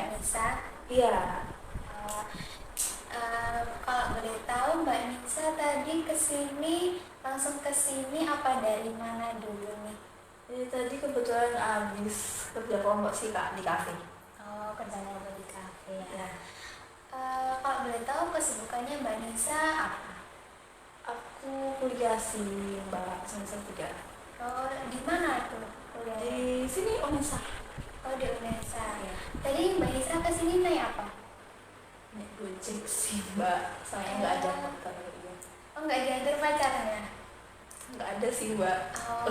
Mbak Nisa. Iya, Eh, Kalau boleh tahu Mbak Nisa tadi langsung kesini apa dari mana dulu nih? jadi tadi kebetulan habis kerja kelompok sih Kak di kafe. Oh, kerja apa di kafe ya. Ya, Kalau boleh tahu kesibukannya Mbak Nisa apa? aku kuliah sih Mbak semester 3. Oh, di mana tuh kuliahnya? Di sini Unesa. Oh, di Unesa. Ya, Tadi Mbak Nisa kesini naik apa? naik Gojek sih Mbak, soalnya nggak ada motor. Ya. Oh, nggak diantar pacarnya? Nggak ada sih Mbak.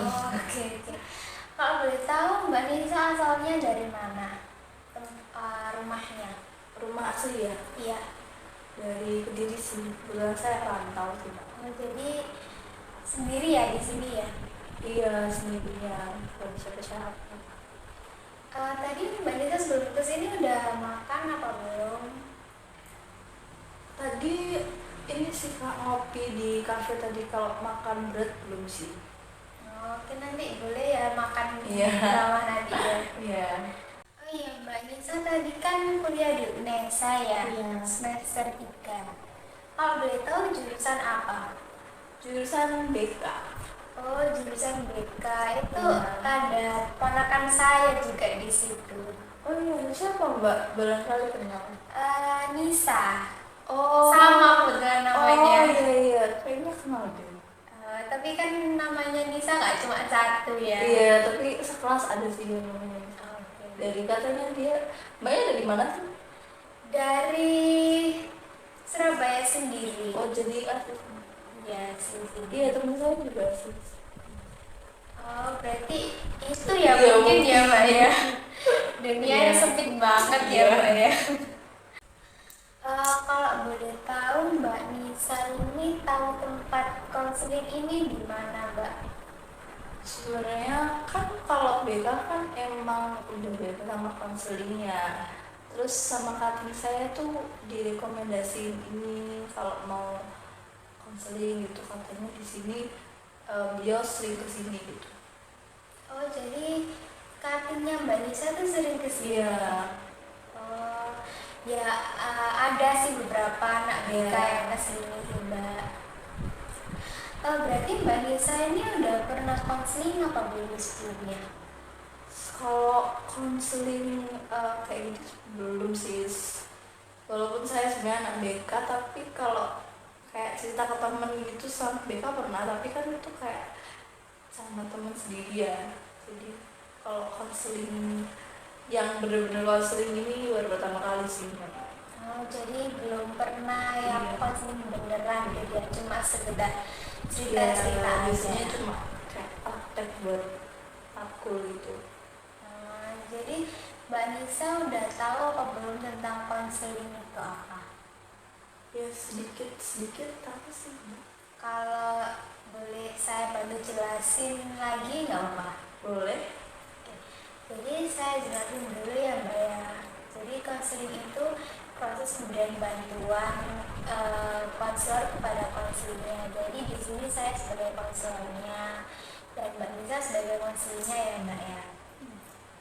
Oh, oke oke. Kalau boleh tahu Mbak Nisa asalnya dari mana? Rumahnya? Rumah asli ya, Iya. dari Kediri sih. Kebetulan saya rantau sih Mbak. Oh, jadi sendiri ya di sini ya? Iya, sendirian, nggak bisa siapa. Tadi Mbak Nisa sebelum kesini udah makan apa belum? Tadi ini sih Kak ngopi di kafe tadi, kalau makan berat belum sih. Oh, oke, nanti boleh ya makan Iya. bersama nanti ya. Iya. Oh iya, Mbak Nisa tadi kan kuliah di Unesa ya, Iya. semester 3. Kalau boleh tahu jurusan apa? Jurusan BK. Oh, jurusan BK itu Iya. ada ponakan saya juga di situ. Oh iya, siapa Mbak? Barangkali kenal. Nisa, Oh. sama dengan namanya. Oh iya, kayaknya kenal deh. Tapi kan namanya Nisa nggak cuma satu ya. Iya, tapi sekelas ada sih yang namanya. Oke. Dari katanya dia, Mbaknya dari mana sih? Dari Surabaya sendiri. Oh jadi artis. Ya, sini. Iya, temen saya juga sih. Oh, berarti itu ya Iya, mungkin ya mungkin. Mbak ya. Dunianya Iya. sempit banget ya Iya. Mbak ya. Kalau boleh tahu Mbak Nisa ini tahu tempat konseling ini di mana Mbak? Sebenarnya kan kalau BK kan emang udah beda sama konselingnya. Terus sama kaki saya tuh direkomendasiin ini kalau mau konseling gitu, katanya di sini beliau sering kesini gitu. Oh, jadi katanya Mbak Nisa tuh sering kesini. Iya. Oh, ya ada sih beberapa anak BK Iya. yang kesini sih Mbak. Berarti Mbak Nisa ini udah pernah konseling apa belum sebelumnya? Kalau konseling kayak gitu belum sih. Walaupun saya sebenarnya anak BK, tapi kalau kayak cerita ke temen gitu sama BK pernah, tapi kan itu kayak sama temen sendiri ya. Jadi kalau konseling yang bener-bener konseling ini baru pertama kali sih. Oh, jadi belum pernah yang Iya. konseling beneran gitu ya, cuma sekedar Iya, cerita-cerita biasanya aja. cuma kayak praktek buat aku gitu. Jadi Mbak Nisa udah tahu apa belum tentang konseling itu apa? Ya sedikit tapi sih. Kalau boleh saya bantu jelasin lagi nggak apa? Boleh. Jadi saya jelasin dulu ya Mbak ya. Jadi konseling itu proses pemberian bantuan konselor kepada konselornya. Jadi di sini saya sebagai konselornya dan Mbak Nisa sebagai konselornya ya Mbak ya.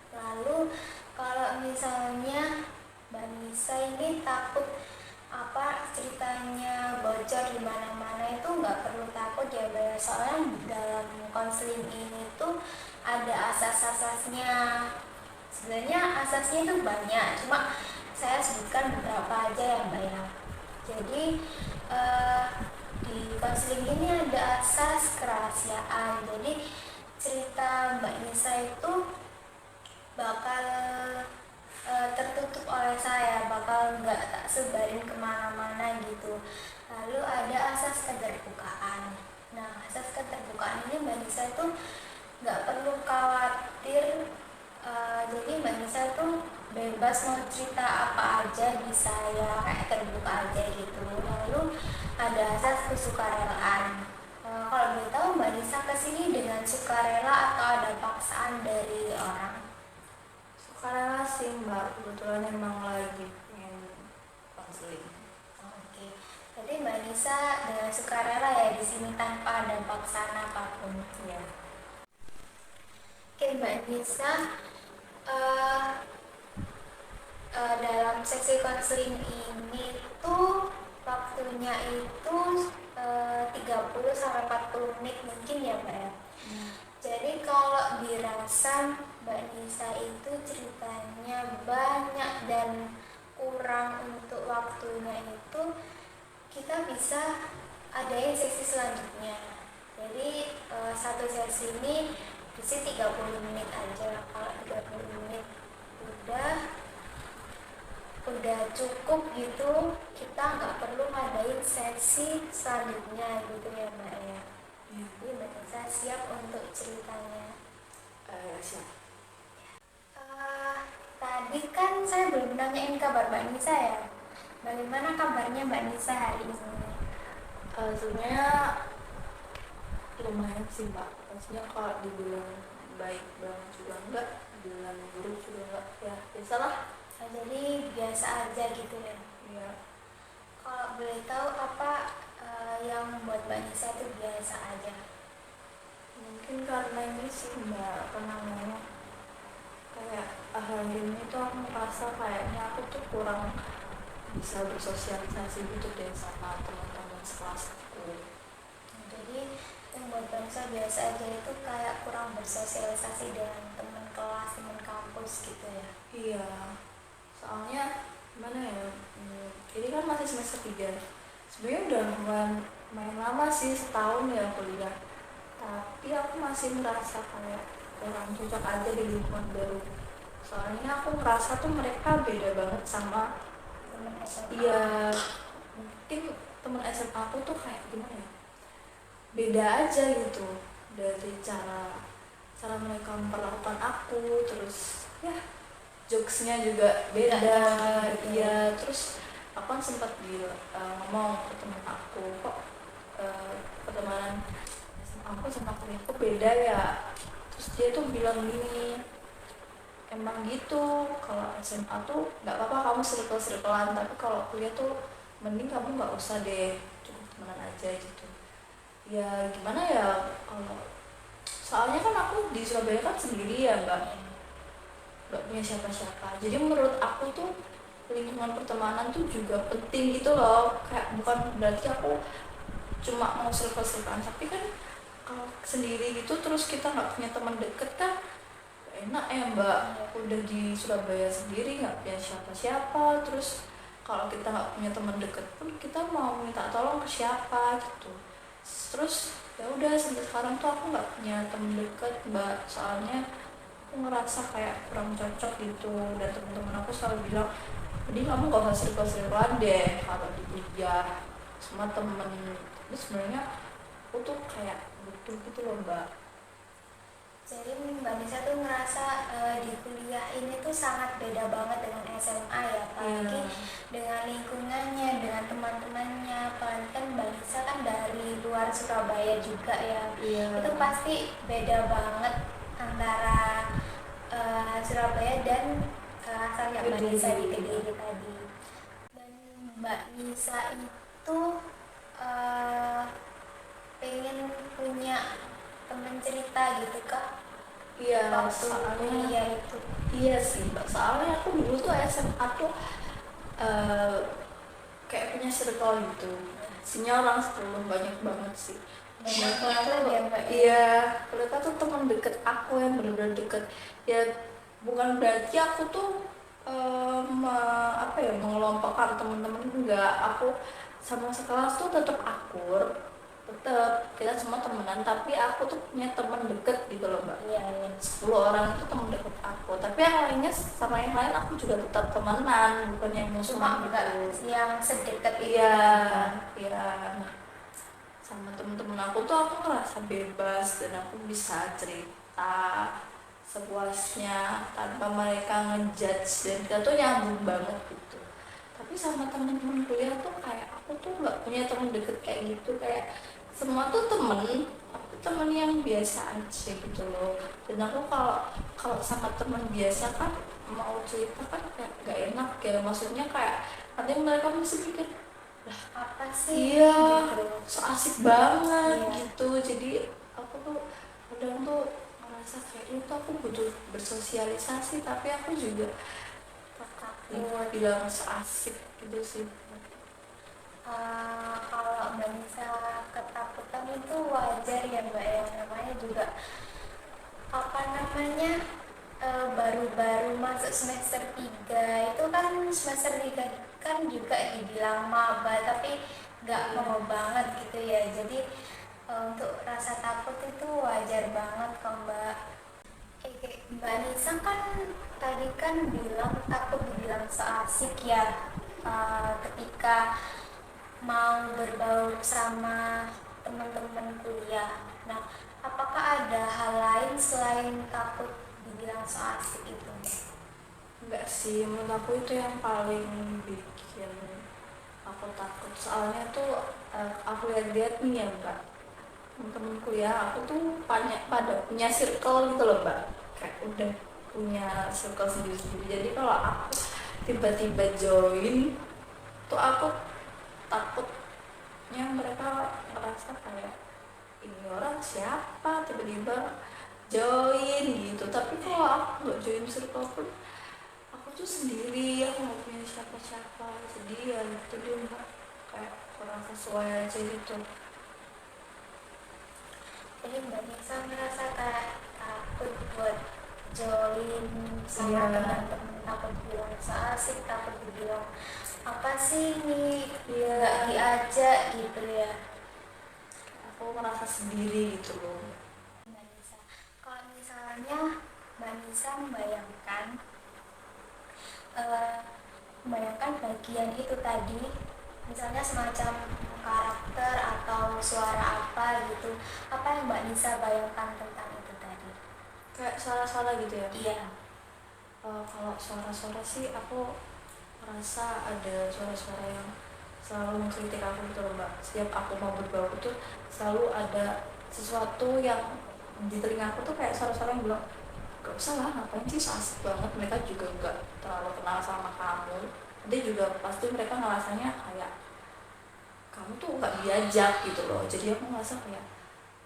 Lalu kalau misalnya Mbak Nisa ini takut ceritanya bocor di mana-mana, itu nggak perlu takut ya Mbak ya. Soalnya dalam konseling ini tuh ada asas-asasnya. Sebenarnya asasnya itu banyak, cuma saya sebutkan beberapa aja ya Mbak ya. Jadi di konseling ini ada asas kerahasiaan. Jadi cerita Mbak Nisa itu bakal tertutup oleh saya, bakal nggak tak sebarin kemana-mana gitu. Lalu ada asas keterbukaan. Nah, asas keterbukaan ini Mbak Nisa itu nggak perlu khawatir. Jadi Mbak Nisa tuh bebas mau cerita apa aja bisa ya, kayak terbuka aja gitu. Lalu ada asas kesukarelaan. Kalau boleh tahu Mbak Nisa kesini dengan sukarela atau ada paksaan dari orang? Sukarela sih Mbak, kebetulan emang lagi pengen konseling. Oke, jadi Mbak Nisa dengan sukarela ya di sini tanpa ada paksaan apapun ya. Oke Mbak Nisa, dalam sesi konseling ini tuh waktunya itu 30 sampai 40 menit mungkin ya Mbak ya. Jadi kalau dirasa Mbak Nisa itu ceritanya banyak dan kurang untuk waktunya itu, kita bisa adain sesi selanjutnya. Jadi satu sesi ini isi 30 menit aja. Kalau 30 menit udah cukup gitu, kita nggak perlu ngadain sesi selanjutnya gitu ya Mbak ya. Jadi Mbak Nisa siap untuk ceritanya. Siap. Tadi kan saya belum nanyain kabar Mbak Nisa ya. Bagaimana kabarnya Mbak Nisa hari ini? Sebenarnya lumayan sih Mbak. Maksudnya kalau dibilang baik banget juga enggak, dibilang buruk juga enggak, ya biasalah. Jadi biasa aja gitu ya. Iya. Kalau boleh tahu apa yang membuat Mbak Nisa itu biasa aja? Mungkin karena ini sih Mbak, apa namanya, kayak akhir ini tuh aku merasa kayaknya aku tuh kurang bisa bersosialisasi gitu deh sama teman-teman sekelas aku. Jadi yang buat Mbak Nisa biasa aja itu kayak kurang bersosialisasi dengan teman kelas, teman kampus gitu ya. Iya, soalnya gimana ya, ini kan masih semester 3. Sebenarnya udah main lama sih, setahun ya kuliah, tapi aku masih merasa kayak kurang cocok aja di lingkungan baru. Soalnya aku merasa tuh mereka beda banget sama Teman SMA. iya, mungkin teman SMA aku tuh kayak gimana ya, beda aja gitu dari cara mereka memperlakukan aku, terus ya jokesnya juga beda. Iya, terus aku kan sempat ngomong ke temen aku, kok pertemanan aku sama kuliah aku beda ya. Terus dia tuh bilang gini, emang gitu, kalau SMA tuh nggak apa-apa kamu circle-circlean, tapi kalau kuliah tuh mending kamu nggak usah deh, cukup temenan aja gitu. Ya gimana ya, kalau soalnya kan aku di Surabaya kan sendiri ya nggak punya siapa-siapa. Jadi menurut aku tuh lingkungan pertemanan tuh juga penting gitu loh. Kayak bukan berarti aku cuma mau circle-circlean, tapi kan kalau sendiri gitu terus kita nggak punya teman deket kan gak enak ya Mbak. Udah di Surabaya sendiri nggak punya siapa-siapa, terus kalau kita nggak punya teman deket pun kita mau minta tolong ke siapa gitu. Terus ya udah sampai sekarang tuh aku nggak punya teman deket Mbak, soalnya aku ngerasa kayak kurang cocok gitu. Dan teman-teman aku selalu bilang, jadi kamu gak usah circle-circlean deh kalau di kuliah sama temen. Tapi sebenarnya aku tuh kayak butuh gitu loh Mbak. Jadi Mbak Nisa tuh ngerasa di kuliah ini tuh sangat beda banget dengan SMA ya, apalagi dengan lingkungannya, dengan teman-temannya. Apalagi kan Mbak Nisa kan dari luar Surabaya juga ya. Itu pasti beda banget antara Surabaya dan asalnya Mbak Nisa di Kediri tadi. Dan Mbak Nisa itu pengen punya teman cerita gitu kak? Iya, Waktu soalnya kuliah itu. iya sih Mbak, soalnya aku dulu tuh SMA tuh kayak punya circle gitu, isinya orang 10, banyak banget sih. Banyak Mereka banget tuh ya Mbak. iya, mereka tuh teman deket aku yang benar-benar deket. Ya bukan berarti aku tuh mengelompokkan teman-teman, enggak. Aku sama sekelas tuh tetap akur, tetap kita semua temenan, tapi aku tuh punya teman deket gitu loh Mbak. Iya. 10 orang itu teman deket aku, tapi yang lainnya sama yang lain aku juga tetap temenan, bukan yang Cuma musuhan enggak gitu. yang sedekat itu. Iya, iya. Nah, sama temen-temen aku tuh aku ngerasa bebas dan aku bisa cerita sepuasnya tanpa mereka ngejudge, dan kita tuh nyambung banget gitu. Tapi sama temen-temen kuliah tuh kayak aku tuh nggak punya temen deket kayak gitu, kayak semua tuh temen, tapi temen yang biasa aja gitu loh. Dan aku kalau sama temen biasa kan mau cerita kan kayak gak enak ya, maksudnya kayak nanti mereka mesti pikir Apa sih? iya, Gitu. so asik banget Iya. gitu. Jadi aku tuh kadang tuh ngerasa kayak itu aku butuh bersosialisasi, tapi aku juga dibilang seasik gitu sih. Kalau Mbak Nisa ketakutan itu wajar ya Mbak ya, namanya juga apa namanya baru-baru masuk semester 3 itu kan semester 3 kan juga dibilang maba tapi nggak mau banget gitu ya, jadi untuk rasa takut itu wajar banget kok Mbak. Mbak Nisa kan tadi kan bilang takut dibilang so asik ya ketika mau berbaur sama teman-teman kuliah. Nah, apakah ada hal lain selain takut dibilang so asik itu? Enggak sih, menurut aku itu yang paling bikin aku takut. Soalnya tuh aku lihat nih ya Mbak, temen kuliah aku tuh pada punya circle gitu loh Mbak, kayak udah punya circle sendiri-sendiri. Jadi kalau aku tiba-tiba join tuh aku takutnya mereka merasa kayak ini orang siapa tiba-tiba join gitu. Tapi kalau aku nggak join circle pun aku tuh sendiri, aku nggak punya siapa-siapa, sedih ya gitu dia Mbak, kayak kurang sesuai aja gitu. Jadi Mbak Nisa merasa kayak takut buat join sama teman-teman, takut bilang so asik, takut dibilang apa sih ini nggak diajak gitu ya. Aku merasa sendiri gitu loh. Mbak Nisa, kalau misalnya Mbak Nisa membayangkan bagian itu tadi, misalnya semacam karakter atau suara apa gitu, apa yang Mbak Nisa bayangkan tentang itu tadi? Kayak suara-suara gitu ya? Iya. Kalau suara-suara sih aku merasa ada suara-suara yang selalu mengkritik aku gitu loh Mbak. Setiap aku mau berbaur tuh selalu ada sesuatu yang di telinga aku tuh kayak suara-suara yang bilang gak usah lah, ngapain sih, so asik banget, mereka juga gak terlalu kenal sama kamu. Nanti juga pasti mereka ngerasanya kayak kamu tuh gak diajak gitu loh. Jadi aku ngerasa kayak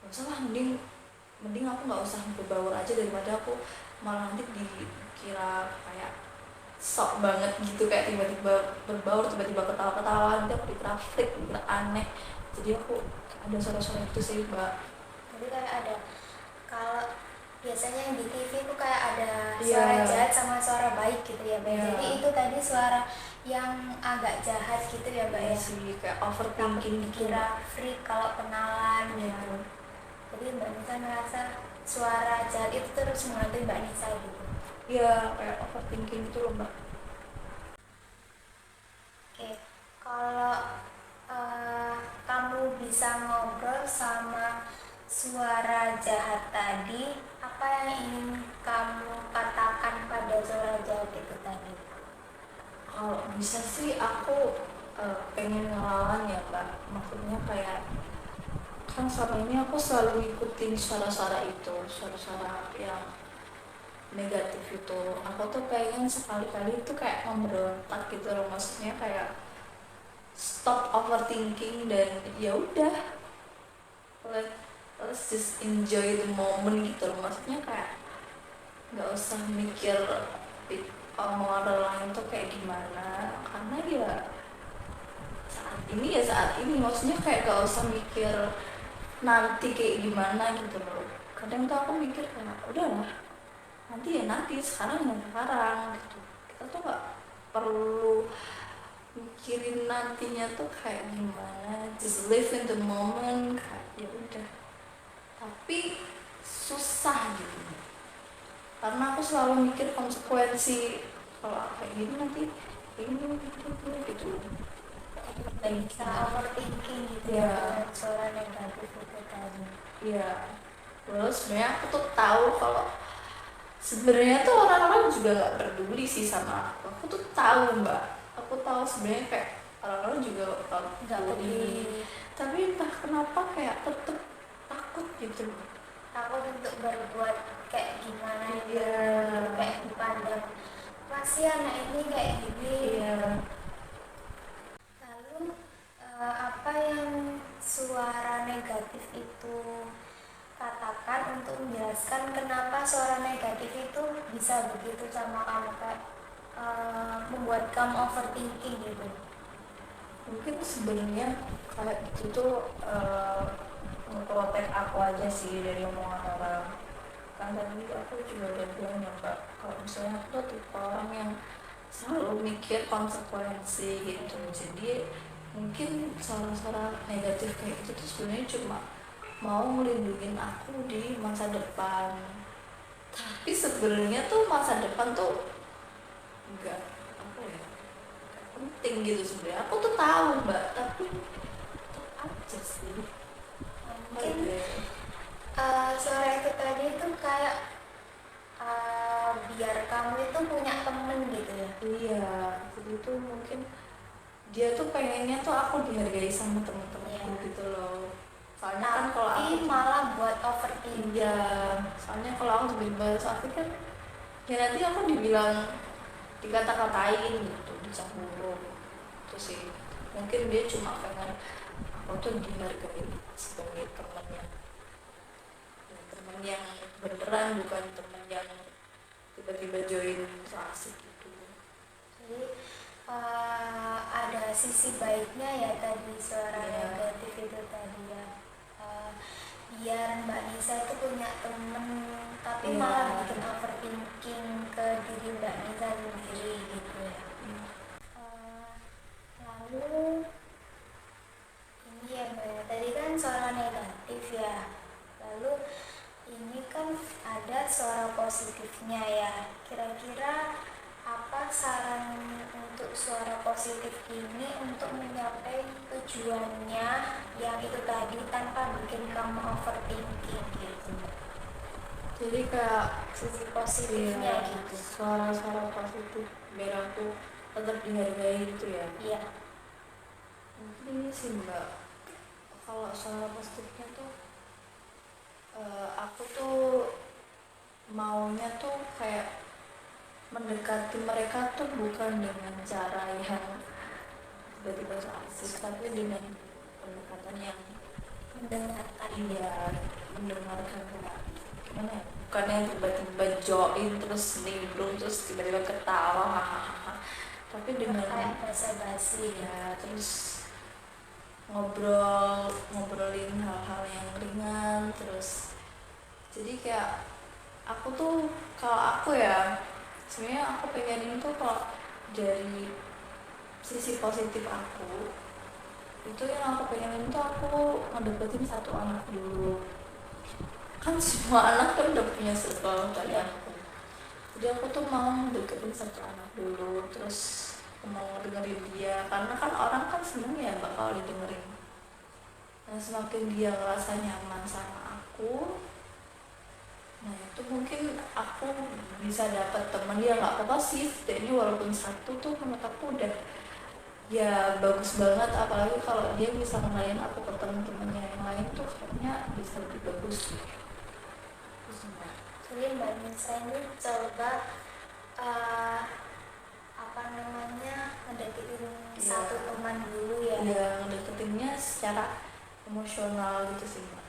gak usah lah, mending aku gak usah berbaur aja daripada aku malah nanti dikira kayak sok banget gitu, kayak tiba-tiba berbaur, tiba-tiba ketawa-ketawa, nanti aku dikira freak, dikira aneh. Jadi aku ada suara-suara itu sih Mbak. Jadi kayak ada, kalau biasanya yang di TV itu kayak ada suara jahat sama suara baik gitu ya Mbak. Jadi itu tadi suara yang agak jahat gitu ya Mbak ya. Sih kayak overthinking gitu. Kira freak kalau kenalan gitu. Jadi Mbak Nisa merasa suara jahat itu terus menghantui Mbak Nisa gitu. Iya, kayak overthinking gitu loh Mbak. Oke, kalau kamu bisa ngobrol sama suara jahat tadi, apa yang ingin kamu katakan pada suara jahat itu tadi? Kalau bisa sih aku pengen ngelawan ya Mbak. Maksudnya kayak kan selama ini aku selalu ngikutin suara-suara itu, suara-suara yang negatif itu. Aku tuh pengen sekali-kali itu kayak memberontak gitu loh, maksudnya kayak stop overthinking dan ya udah, let's just enjoy the moment gitu loh. Maksudnya kayak nggak usah mikir omongan orang lain tuh kayak gimana, karena ya saat ini maksudnya kayak gak usah mikir nanti kayak gimana gitu loh. Kadang tuh aku mikir kayak udahlah, nanti ya nanti, sekarang ya sekarang gitu. Kita tuh nggak perlu mikirin nantinya tuh kayak gimana, just live in the moment, kayak ya udah. Tapi susah gitu karena aku selalu mikir konsekuensi, kalau kayak gini nanti ini gitu. Bisa overthinking gitu ya, suara negatif itu tadi. Iya. Terus sebenarnya aku tuh tahu kalau sebenarnya tuh orang-orang juga nggak peduli sih sama aku. Aku tuh tahu Mbak. Aku tahu sebenarnya kayak orang-orang juga nggak peduli. Tapi entah kenapa kayak tetep takut gitu. Takut untuk berbuat kayak gimana gitu. Kayak dipandang masih anak ini kayak gini. Lalu apa yang suara negatif itu katakan untuk menjelaskan kenapa suara negatif itu bisa begitu sama kamu, kayak membuat kamu overthinking gitu? Mungkin sebenarnya kayak gitu tuh ngeprotek aku aja sih dari omongan orang. Kan tadi aku juga udah bilang ya Mbak, kalau misalnya aku tuh tipe orang yang selalu mikir konsekuensi gitu. Jadi mungkin suara-suara negatif kayak gitu tuh sebenarnya cuma mau ngelindungin aku di masa depan. Tapi sebenarnya tuh masa depan tuh enggak apa ya, enggak penting gitu sebenarnya. Aku tuh tahu Mbak, tapi tetap aja sih. Mungkin suara itu tadi itu kayak biar kamu itu punya temen gitu ya? Iya, jadi tuh mungkin dia tuh pengennya tuh aku dihargai sama temen-temenku gitu loh. Soalnya kan kalau aku malah buat overthinking. iya, soalnya kalau aku tiba-tiba sakit kan ya nanti aku dibilang dikata-katain gitu, dicap buruk. Itu sih mungkin dia cuma pengen aku tuh dihargai sebagai temennya, ya, temen yang beneran, bukan temen yang tiba-tiba join so asik gitu. Jadi ada sisi baiknya ya tadi suara negatif itu tadi ya. Biar Mbak Nisa itu punya temen tapi malah bikin overthinking ke diri Mbak Nisa sendiri gitu ya. Lalu ini ya Mbak ya, tadi kan suara negatif ya. Lalu ini kan ada suara positifnya ya. Kira-kira apa saran untuk suara positif ini untuk mencapai tujuannya yang itu tadi tanpa bikin kamu overthinking gitu? Jadi kayak sisi positifnya gitu, suara-suara positif biar aku tetap dihargai gitu ya. Iya. Mungkin ini sih Mbak, kalau suara positifnya tuh aku tuh maunya tuh kayak mendekati mereka tuh bukan dengan cara yang tiba-tiba so asik, tapi dengan pendekatan yang mendengarkan. Iya, mendengarkan kayak gimana ya, bukan yang tiba-tiba join terus nimbrung terus tiba-tiba ketawa hahaha, tapi dengan kayak basa-basi ya, terus ngobrolin hal-hal yang ringan. Terus jadi kayak aku tuh, kalau aku ya sebenarnya aku pengen itu kalau dari sisi positif aku itu yang aku pengen itu aku ngedeketin satu anak dulu. Kan semua anak kan udah punya circle dari aku, jadi aku tuh mau ngedeketin satu anak dulu, terus mau dengerin dia, karena kan orang kan seneng ya bakal didengerin. Nah semakin dia ngerasa nyaman sama aku, nah itu mungkin aku bisa dapat teman dia. Nggak apa-apa sih ini walaupun satu tuh menurut aku udah ya bagus banget, apalagi kalau dia bisa kenalin aku ke teman-temannya yang lain tuh kayaknya bisa lebih bagus sih. Jadi Mbak Nisa ini coba ngedeketin satu teman dulu ya. Iya, ngedeketinnya secara emosional gitu sih Mbak.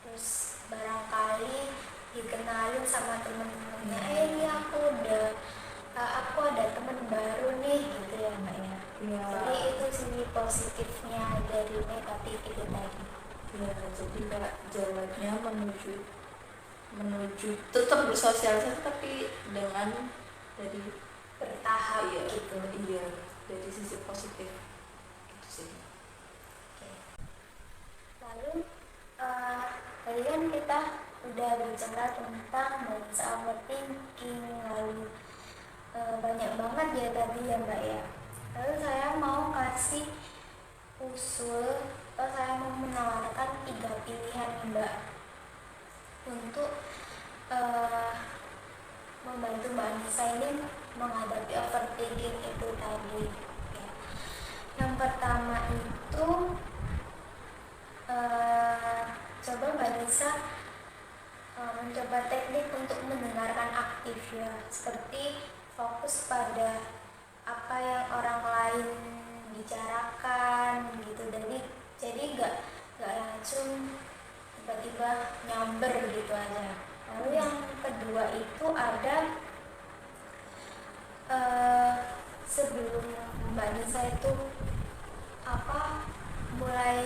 Terus barangkali dikenalin sama temen-temennya, ini aku ada temen baru nih gitu ya Mbak ya. Jadi itu sisi positifnya dari negatif itu tadi. Ya, jadi kayak jalannya menuju tetap bersosialisasi tapi dengan dari bertahap gitu. Iya, dari sisi positif gitu sih. Lalu tadi kan kita udah bicara tentang mindset overthinking, lalu banyak banget ya tadi ya Mbak ya. Lalu saya mau kasih usul atau saya mau menawarkan 3 pilihan nih Mbak untuk membantu Mbak Nisa ini menghadapi overthinking itu tadi ya. Yang pertama itu coba Mbak Nisa mencoba teknik untuk mendengarkan aktif ya, seperti fokus pada apa yang orang lain bicarakan gitu, jadi nggak langsung tiba-tiba nyamber gitu aja. Lalu yang kedua itu ada itu apa mulai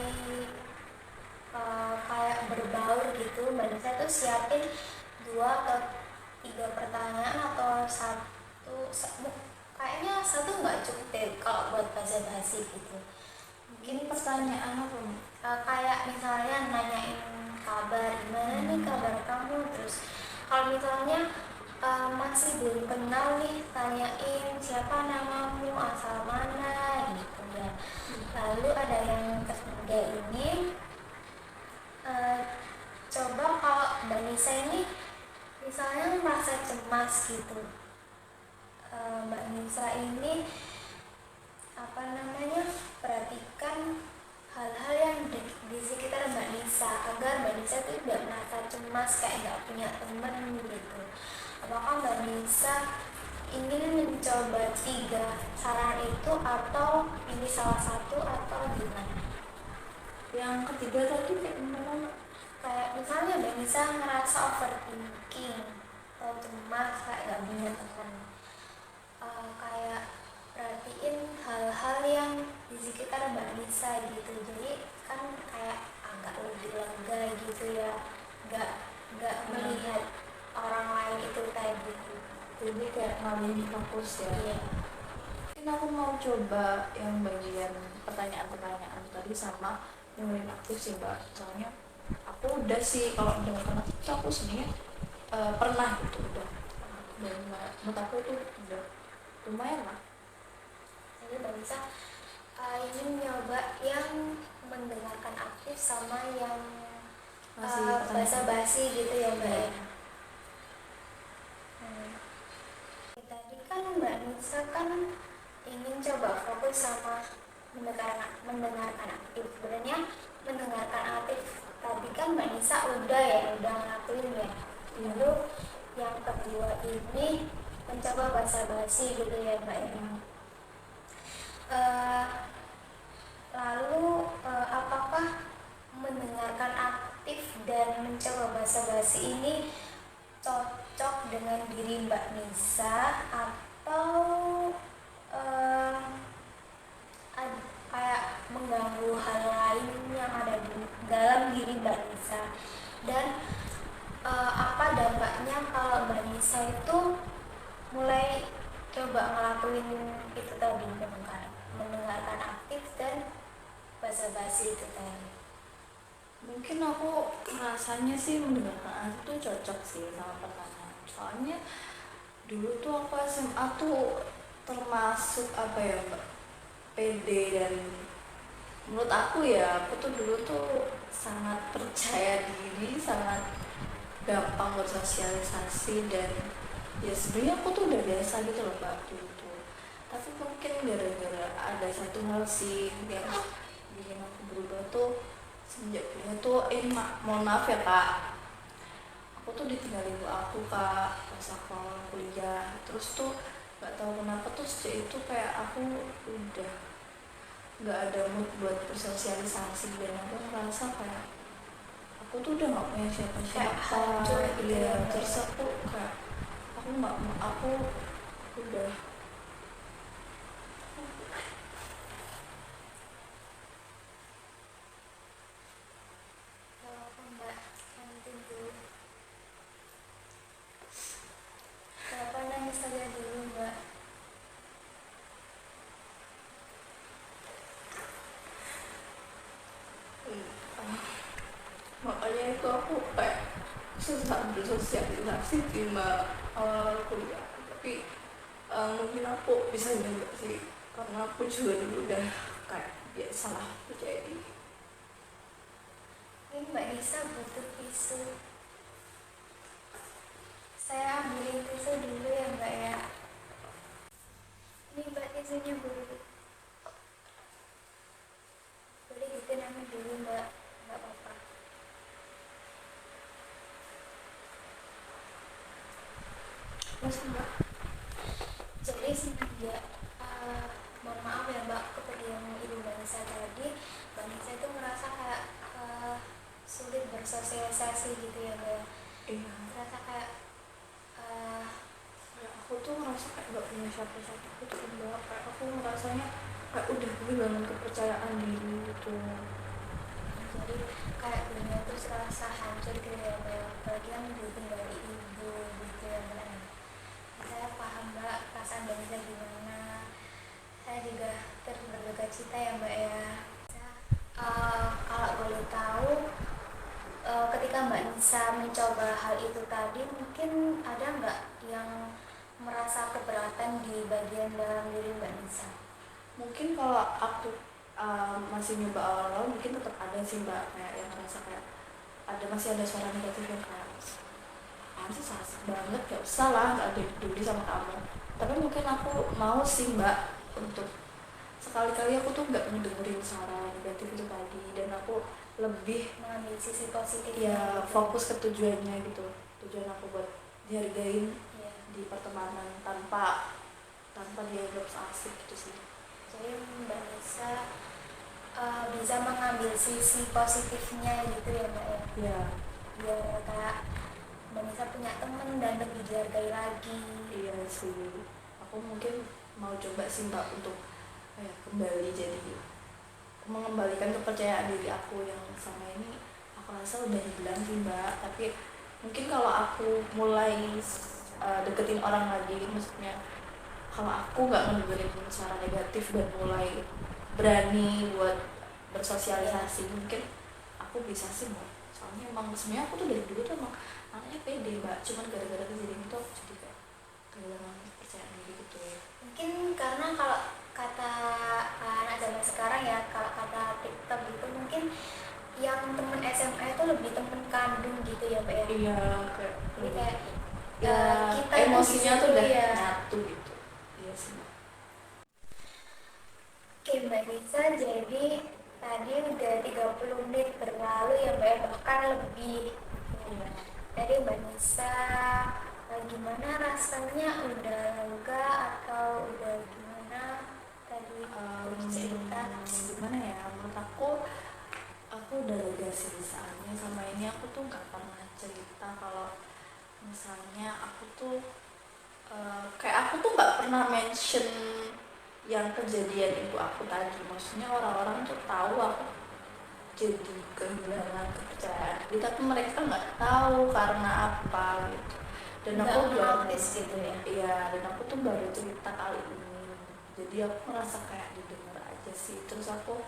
kayak berbaur gitu, Mbak Nisa tuh siapin 2 ke 3 pertanyaan atau kayaknya satu nggak cukup deh kalau buat basa-basi gitu. Mungkin pertanyaan apa? Kayak misalnya nanyain kabar, gimana nih kabar kamu, terus kalau misalnya masih belum kenal nih, tanyain siapa namamu, asal mana gitu ya. Lalu ada yang ketiga ini, coba kalau Mbak Nisa ini misalnya merasa cemas gitu, Mbak Nisa ini apa namanya, perhatikan hal-hal yang di sekitar Mbak Nisa agar Mbak Nisa itu tidak merasa cemas kayak nggak punya teman gitu. Apakah Mbak Nisa ingin mencoba 3 saran itu atau ini salah satu atau gimana? Yang ketiga tadi kayak gimana? Kayak misalnya Mbak Nisa ngerasa overthinking atau cemas kayak nggak punya teman, kayak perhatiin hal-hal yang di sekitar Mbak Nisa gitu, jadi kan kayak agak lebih lega gitu ya, nggak melihat orang lain itu kayak gitu. Jadi kayak ngalihin fokus ya. Iya. Mungkin aku mau coba yang bagian pertanyaan-pertanyaan tadi sama dengerin aktif sih Mbak. Soalnya aku udah sih kalau dengerin aktif itu aku sebenarnya pernah gitu udah. Dan menurut aku itu udah lumayan lah. Jadi Mbak Nisa ingin nyoba yang mendengarkan aktif sama yang Masih basa-basi gitu ya Mbak ya. Tadi kan Mbak Nisa kan ingin coba fokus sama mendengarkan aktif. Sebenarnya mendengarkan aktif tadi kan Mbak Nisa udah ngelakuin ya. Lalu yang kedua ini mencoba basa-basi gitu ya Mbak ya. Lalu apakah mendengarkan aktif dan mencoba basa-basi ini cocok dengan diri Mbak Nisa atau kayak mengganggu hal lain yang ada di dalam diri Mbak Nisa, dan apa dampaknya kalau Mbak Nisa itu mulai coba ngelakuin itu tadi, mendengarkan aktif dan basa-basi itu tadi. Mungkin aku rasanya sih mendengarkan itu cocok sih sama pertanyaan. Soalnya dulu tuh aku SMA tuh termasuk apa ya Mbak, pede, dan menurut aku ya aku tuh dulu tuh sangat percaya diri, sangat gampang bersosialisasi, dan ya sebenarnya aku tuh udah biasa gitu loh Mbak dulu tuh. Tapi mungkin gara-gara ada satu hal sih yang bikin aku berubah tuh semenjak kuliah tuh mohon maaf ya Kak, aku tuh ditinggalin ibu aku Kak pas aku awal kuliah. Terus tuh nggak tahu kenapa tuh sejak itu kayak aku udah nggak ada mood buat bersosialisasi, dan aku ngerasa kayak aku tuh udah nggak punya siapa-siapa. Iya, terus aku kayak aku udah Kenapa nangis saja dulu Mbak? makanya itu aku kayak susah bersosialisasi di awal kuliah. Tapi mungkin aku bisa juga sih karena aku juga dulu udah kayak biasalah percaya diri. Ini Mbak Nisa butuh tisu. Saya ambilin tisu dulu ya Mbak ya. Ini Mbak tisunya dulu. Boleh gitu namanya dulu Mbak, nggak apa-apa. Mas Mbak, Jadi semenjak mohon maaf ya Mbak, kepergian Ibu Mbak Nisa tadi, Mbak Nisa itu merasa kayak sulit bersosialisasi gitu ya Mbak. iya, Merasa kayak aku tuh ngerasa kayak gak punya siapa-siapa gitu Mbak. Kayak aku ngerasanya kayak udah kehilangan kepercayaan diri gitu. Jadi kayak dunia tuh serasa hancur gitu ya Mbak ya. Apalagi kan ditinggali ibu gitu ya Mbak ya. Saya paham Mbak perasaan Mbak Nisa gimana. Saya juga turut berduka cita ya Mbak ya. Kalau boleh tahu, ketika Mbak Nisa mencoba hal itu tadi, mungkin ada nggak yang merasa keberatan di bagian dalam diri Mbak Nisa? Mungkin kalau aku masih nyoba awal-awal mungkin tetap ada sih Mbak, kayak yang merasa kayak masih ada suara negatif yang kayak apaan sih, asik banget, gak usah lah, gak ada yang peduli sama kamu. Tapi mungkin aku mau sih Mbak untuk sekali-kali aku tuh nggak ngedengerin suara negatif itu tadi, dan aku lebih Mengambil sisi positif ya fokus ke tujuannya gitu, tujuan aku buat dihargain ya. di pertemanan tanpa dianggap asik gitu sih. Jadi Mbak Nisa bisa mengambil sisi positifnya gitu ya Mbak ya. Ya, Biar kayak Mbak Nisa punya temen dan lebih dihargai lagi. iya sih. Aku mungkin mau coba sih Mbak untuk kembali jadi mengembalikan kepercayaan diri aku yang sama ini aku rasa udah hilang sih Mbak. Tapi mungkin kalau aku mulai deketin orang lagi, maksudnya kalau aku nggak ngedengerin suara negatif dan mulai berani buat bersosialisasi, mungkin aku bisa sih Mbak. Soalnya emang sebenarnya aku tuh dari dulu tuh emang anaknya pede Mbak, cuman gara-gara kejadian itu aku jadi kayak kehilangan kepercayaan diri gitu ya. Mungkin karena kalau kata anak zaman sekarang ya, kalau kata TikTok gitu, mungkin yang temen SMA itu lebih temen kandung gitu ya Mbak ya. Iya, kayak Jadi kayak ya kita emosinya itu tuh udah ya. nyatu gitu. Iya sih Mbak. Oke Mbak Nisa, jadi tadi udah 30 menit berlalu ya Mbak ya, bahkan lebih. Iya. Jadi Mbak Nisa, gimana rasanya, udah lega atau udah gimana tadi cerita? Gimana ya, menurut aku udah lega sih. Soalnya sama ini aku tuh nggak pernah cerita kalau misalnya aku tuh kayak aku tuh nggak pernah mention yang kejadian itu aku tadi. Maksudnya orang-orang tuh tahu aku jadi kehilangan kepercayaan diri, tapi mereka nggak tahu karena apa gitu. Dan aku baru gitu ya. Iya, dan aku tuh baru cerita kali ini, jadi aku ngerasa kayak didengar aja sih. Terus aku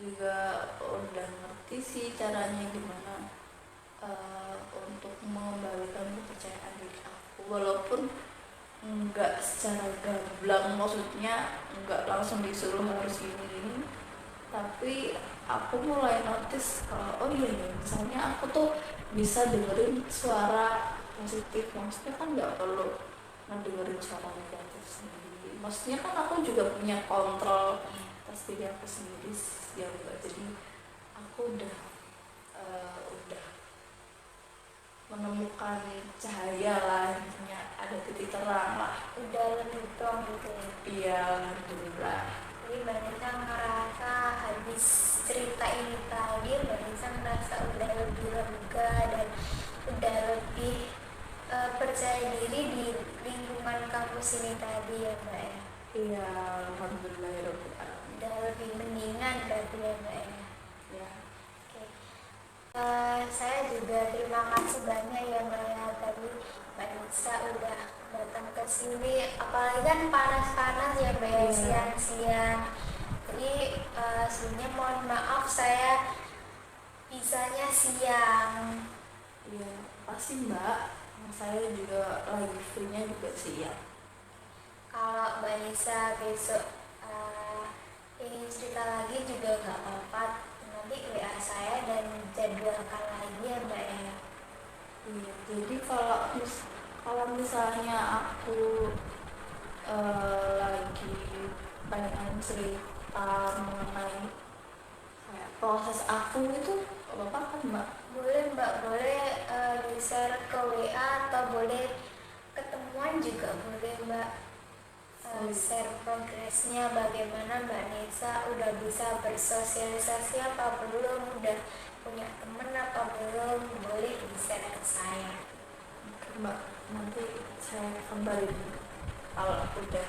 juga udah ngerti sih caranya gimana untuk mengembalikan kepercayaan diri aku, walaupun nggak secara gamblang, maksudnya nggak langsung disuruh harus gini-gini, tapi aku mulai notice kalau oh iya ya, misalnya aku tuh bisa dengerin suara positif. Maksudnya kan nggak perlu ngedengerin suara negatif sendiri. Maksudnya kan aku juga punya kontrol atas diri aku sendiri ya Mbak. Jadi aku udah menemukan cahaya lah, intinya ada titik terang lah. Udah lebih plong gitu ya. Iya, alhamdulillah. Jadi Mbak Nisa ngerasa habis cerita ini tadi, Mbak Nisa ngerasa udah lebih lega dan udah lebih percaya diri di lingkungan kampus ini tadi ya Mbak ya. Iya, alhamdulillah ya Rabbil Alamin. Udah lebih mendingan berarti ya Mbak ya. Ya. Oke. Saya juga terima kasih banyak ya Mbak ya, tadi Mbak Nisa udah datang ke sini, apalagi kan panas-panas ya Mbak ya, siang-siang. Jadi sebelumnya mohon maaf saya bisanya siang. Iya, pasti Mbak. Saya juga lagi free-nya juga siang. Kalau Mbak Nisa besok ingin cerita lagi juga nggak apa-apa, nanti WA saya dan jadwalkan lagi ya Mbak ya. Iya, jadi kalau misalnya aku lagi pengen cerita mengenai kayak proses aku itu apa kan Mbak? Boleh Mbak, boleh di-share ke WA atau boleh ketemuan juga boleh Mbak. Share progresnya bagaimana Mbak Nisa, udah bisa bersosialisasi apa belum, udah punya temen apa belum, boleh di-share ke saya. Oke Mbak, nanti saya kembali kalau aku udah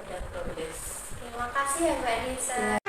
ada progres. Terima kasih ya Mbak Nisa. Ya,